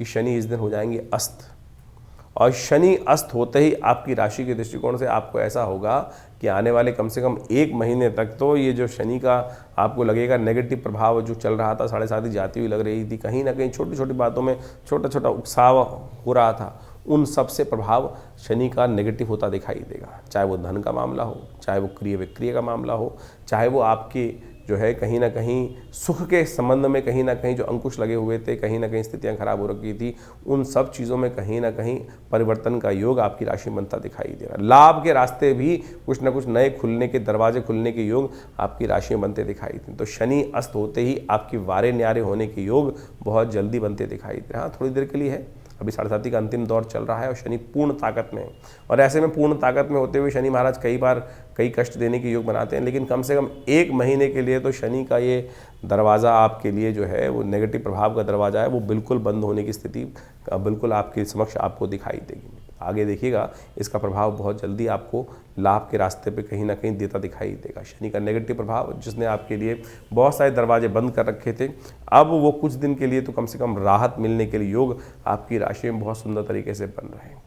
कि शनि इस दिन हो जाएंगे अस्त। और शनि अस्त होते ही आपकी राशि के दृष्टिकोण से आपको ऐसा होगा कि आने वाले कम से कम 1 महीने तक तो ये जो शनि का आपको लगेगा नेगेटिव प्रभाव जो चल रहा था, 7.5 जाती हुई लग रही थी, कहीं ना कहीं छोटी छोटी बातों में छोटा छोटा उत्साह हो रहा था, उन सब से प्रभाव शनि का नेगेटिव होता दिखाई देगा। चाहे वो धन का मामला हो, चाहे वो क्रिय विक्रिय का मामला हो, चाहे वो आपकी जो है कहीं ना कहीं सुख के संबंध में कहीं ना कहीं जो अंकुश लगे हुए थे, कहीं ना कहीं स्थितियां खराब हो रखी थी, उन सब चीज़ों में कहीं ना कहीं परिवर्तन का योग आपकी राशि में बनता दिखाई देगा। लाभ के रास्ते भी कुछ ना कुछ नए खुलने के दरवाजे खुलने के योग आपकी राशि में बनते दिखाई देते। तो शनि अस्त होते ही आपकी वारे न्यारे होने के योग बहुत जल्दी बनते दिखाई दे। हाँ, थोड़ी देर के लिए है, अभी 7.5 का अंतिम दौर चल रहा है और शनि पूर्ण ताकत में है। और ऐसे में पूर्ण ताकत में होते हुए शनि महाराज कई बार कई कष्ट देने के योग बनाते हैं, लेकिन कम से कम 1 महीने के लिए तो शनि का ये दरवाज़ा आपके लिए जो है वो नेगेटिव प्रभाव का दरवाज़ा है, वो बिल्कुल बंद होने की स्थिति बिल्कुल आपके समक्ष आपको दिखाई देगी। आगे देखिएगा, इसका प्रभाव बहुत जल्दी आपको लाभ के रास्ते पे कहीं ना कहीं देता दिखाई देगा। शनि का नेगेटिव प्रभाव जिसने आपके लिए बहुत सारे दरवाजे बंद कर रखे थे, अब वो कुछ दिन के लिए तो कम से कम राहत मिलने के लिए योग आपकी राशि में बहुत सुंदर तरीके से बन रहे हैं।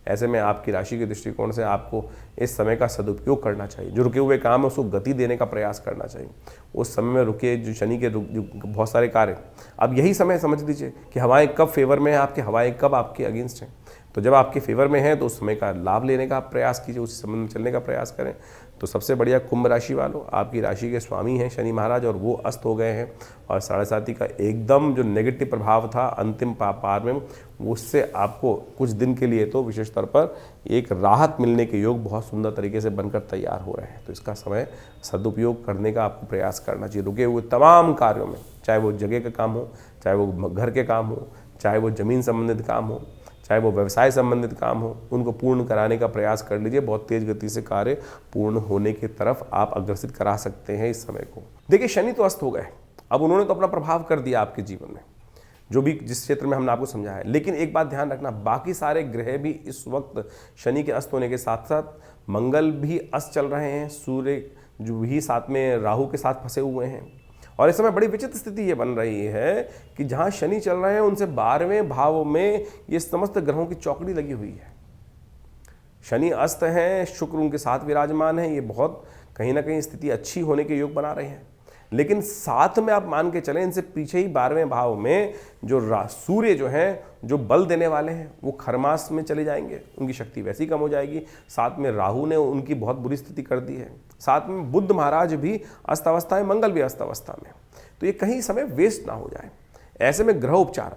ऐसे में आपकी राशि के दृष्टिकोण से आपको इस समय का सदुपयोग करना चाहिए। जो रुके हुए काम है उसको गति देने का प्रयास करना चाहिए। उस समय में रुके जो शनि के जो बहुत सारे कार्य, अब यही समय समझ लीजिए कि हवाएं कब फेवर में है आपके, हवाएं कब आपके अगेंस्ट हैं। तो जब आपके फेवर में है तो उस समय का लाभ लेने का आप प्रयास कीजिए, उस संबंध में चलने का प्रयास करें। तो सबसे बढ़िया कुंभ राशि वालों, आपकी राशि के स्वामी हैं शनि महाराज और वो अस्त हो गए हैं, और 7.5 का एकदम जो नेगेटिव प्रभाव था अंतिम पार में, उससे आपको कुछ दिन के लिए तो विशेष तौर पर एक राहत मिलने के योग बहुत सुंदर तरीके से बनकर तैयार हो रहे हैं। तो इसका समय सदुपयोग करने का आपको प्रयास करना चाहिए। रुके हुए तमाम कार्यों में, चाहे वो जगह का काम हो, चाहे वो घर के काम हो, चाहे वो जमीन संबंधित काम हो, चाहे वो व्यवसाय संबंधित काम हो, उनको पूर्ण कराने का प्रयास कर लीजिए। बहुत तेज गति से कार्य पूर्ण होने की तरफ आप अग्रसित करा सकते हैं इस समय को। देखिए, शनि तो अस्त हो गए, अब उन्होंने तो अपना प्रभाव कर दिया आपके जीवन में, जो भी जिस क्षेत्र में हमने आपको समझाया है। लेकिन एक बात ध्यान रखना, बाकी सारे ग्रह भी इस वक्त शनि के अस्त होने के साथ साथ मंगल भी अस्त चल रहे हैं, सूर्य जो भी साथ में राहु के साथ फंसे हुए हैं। और इस समय बड़ी विचित्र स्थिति ये बन रही है कि जहां शनि चल रहे हैं उनसे 12वें भाव में ये समस्त ग्रहों की चौकड़ी लगी हुई है। शनि अस्त हैं, शुक्र उनके साथ विराजमान है, ये बहुत कहीं ना कहीं स्थिति अच्छी होने के योग बना रहे हैं। लेकिन साथ में आप मान के चलें, इनसे पीछे ही 12वें भाव में जो सूर्य जो हैं, जो बल देने वाले हैं, वो खरमास में चले जाएंगे, उनकी शक्ति वैसी कम हो जाएगी। साथ में राहु ने उनकी बहुत बुरी स्थिति कर दी है। साथ में बुध महाराज भी अस्त अवस्था है, मंगल भी अस्त अवस्था में। तो ये कहीं समय वेस्ट ना हो जाए। ऐसे में ग्रह उपचार,